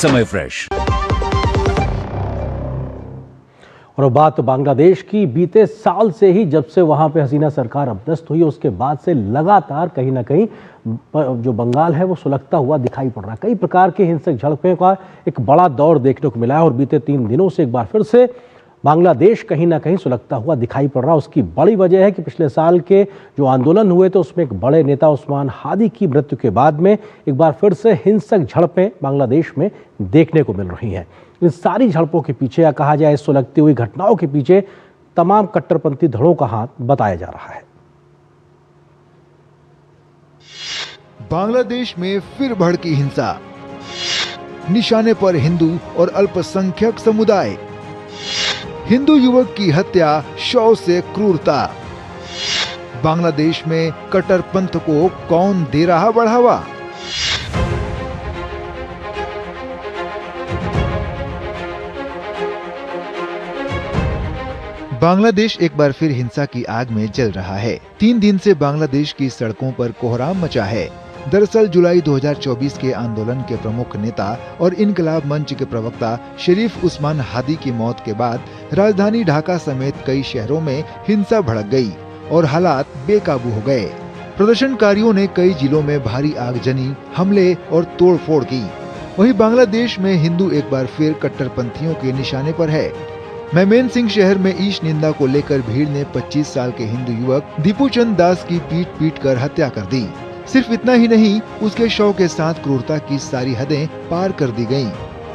समय फ्रेश। और बात बांग्लादेश की, बीते साल से ही जब से वहां पे हसीना सरकार अपदस्थ हुई उसके बाद से लगातार कहीं ना कहीं जो बंगाल है वो सुलगता हुआ दिखाई पड़ रहा है। कई प्रकार के हिंसक झड़पों का एक बड़ा दौर देखने को मिला है और बीते 3 दिनों से एक बार फिर से बांग्लादेश कहीं ना कहीं सुलगता हुआ दिखाई पड़ रहा है। उसकी बड़ी वजह है कि पिछले साल के जो आंदोलन हुए थे उसमें एक बड़े नेता उस्मान हादी की मृत्यु के बाद में एक बार फिर से हिंसक झड़पें बांग्लादेश में देखने को मिल रही हैं। इन सारी झड़पों के पीछे, या कहा जाए सुलगती हुई घटनाओं के पीछे, तमाम कट्टरपंथी धड़ों का हाथ बताया जा रहा है। बांग्लादेश में फिर भड़की हिंसा, निशाने पर हिंदू और अल्पसंख्यक समुदाय, हिंदू युवक की हत्या, शव से क्रूरता। बांग्लादेश में कट्टरपंथ को कौन दे रहा बढ़ावा? बांग्लादेश एक बार फिर हिंसा की आग में जल रहा है। 3 दिन से बांग्लादेश की सड़कों पर कोहराम मचा है। दरअसल जुलाई 2024 के आंदोलन के प्रमुख नेता और इनकलाब मंच के प्रवक्ता शरीफ उस्मान हादी की मौत के बाद राजधानी ढाका समेत कई शहरों में हिंसा भड़क गई और हालात बेकाबू हो गए। प्रदर्शनकारियों ने कई जिलों में भारी आगजनी, हमले और तोड़फोड़ की। वहीं बांग्लादेश में हिंदू एक बार फिर कट्टरपंथियों के निशाने पर है। मैमेन सिंह शहर में ईश निंदा को लेकर भीड़ ने 25 साल के हिंदू युवक दीपूचंद दास की पीट कर हत्या कर दी। सिर्फ इतना ही नहीं, उसके शव के साथ क्रूरता की सारी हदें पार कर दी गईं।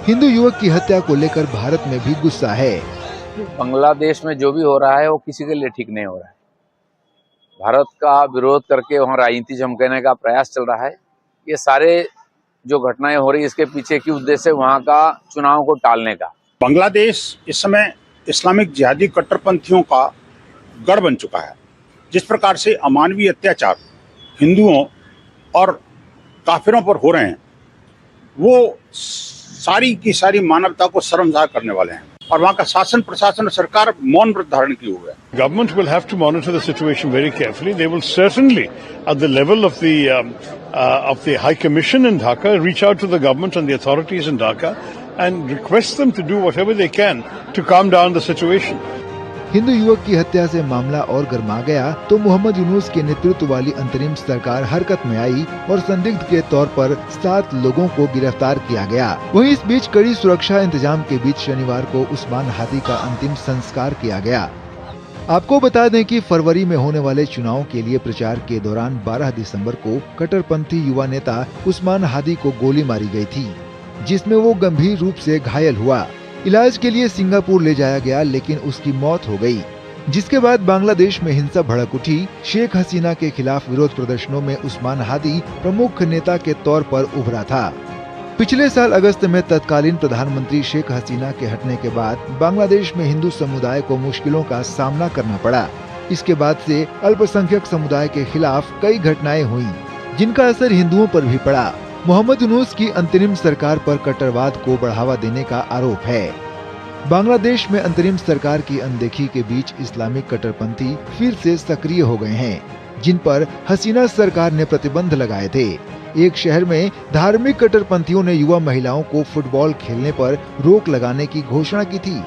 हिंदू युवक की हत्या को लेकर भारत में भी गुस्सा है। बांग्लादेश में जो भी हो रहा है वो किसी के लिए ठीक नहीं हो रहा है। भारत का विरोध करके वहाँ राजनीति चमकाने का प्रयास चल रहा है। ये सारे जो घटनाएं हो रही है इसके पीछे की उद्देश्य वहाँ का चुनाव को टालने का। बांग्लादेश इस समय इस्लामिक जिहादी कट्टरपंथियों का गढ़ बन चुका है। जिस प्रकार से अमानवीय अत्याचार हिंदुओं और काफिरों पर हो रहे हैं वो सारी की सारी मानवता को शर्मसार करने वाले हैं और वहाँ का शासन प्रशासन और सरकार मौन व्रत धारण किए हुए है। Government will have to monitor the situation very carefully. They will certainly, at the level of the High Commission in Dhaka, reach out to the government and the authorities in Dhaka and request them to do whatever they can to calm down the situation. Hindu युवक की हत्या से मामला और गर्मा गया तो मोहम्मद यूनुस के नेतृत्व वाली अंतरिम सरकार हरकत में आई और संदिग्ध के तौर पर 7 लोगों को गिरफ्तार किया गया। वहीं इस बीच कड़ी सुरक्षा इंतजाम के बीच शनिवार को उस्मान हादी का अंतिम संस्कार किया गया। आपको बता दें कि फरवरी में होने वाले चुनाव के लिए प्रचार के दौरान 12 दिसंबर को कट्टरपंथी युवा नेता उस्मान हादी को गोली मारी गई थी, जिसमें वो गंभीर रूप से घायल हुआ। इलाज के लिए सिंगापुर ले जाया गया लेकिन उसकी मौत हो गई। जिसके बाद बांग्लादेश में हिंसा भड़क उठी। शेख हसीना के खिलाफ विरोध प्रदर्शनों में उस्मान हादी प्रमुख नेता के तौर पर उभरा था। पिछले साल अगस्त में तत्कालीन प्रधानमंत्री शेख हसीना के हटने के बाद बांग्लादेश में हिंदू समुदाय को मुश्किलों का सामना करना पड़ा। इसके बाद से अल्पसंख्यक समुदाय के खिलाफ कई घटनाएं हुई जिनका असर हिंदुओं पर भी पड़ा। मोहम्मद यूनुस की अंतरिम सरकार पर कट्टरवाद को बढ़ावा देने का आरोप है। बांग्लादेश में अंतरिम सरकार की अनदेखी के बीच इस्लामिक कट्टरपंथी फिर से सक्रिय हो गए हैं, जिन पर हसीना सरकार ने प्रतिबंध लगाए थे। एक शहर में धार्मिक कट्टरपंथियों ने युवा महिलाओं को फुटबॉल खेलने पर रोक लगाने की घोषणा की थी।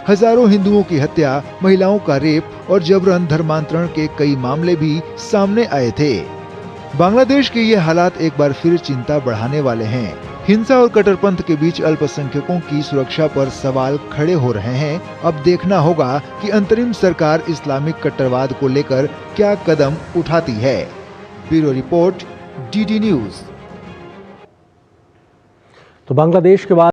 हजारों हिंदुओं की हत्या, महिलाओं का रेप और जबरन धर्मांतरण के कई मामले भी सामने आए थे। बांग्लादेश के ये हालात एक बार फिर चिंता बढ़ाने वाले हैं। हिंसा और कट्टरपंथ के बीच अल्पसंख्यकों की सुरक्षा पर सवाल खड़े हो रहे हैं। अब देखना होगा कि अंतरिम सरकार इस्लामिक कट्टरवाद को लेकर क्या कदम उठाती है। Bureau report, DD news. तो बांग्लादेश के बाद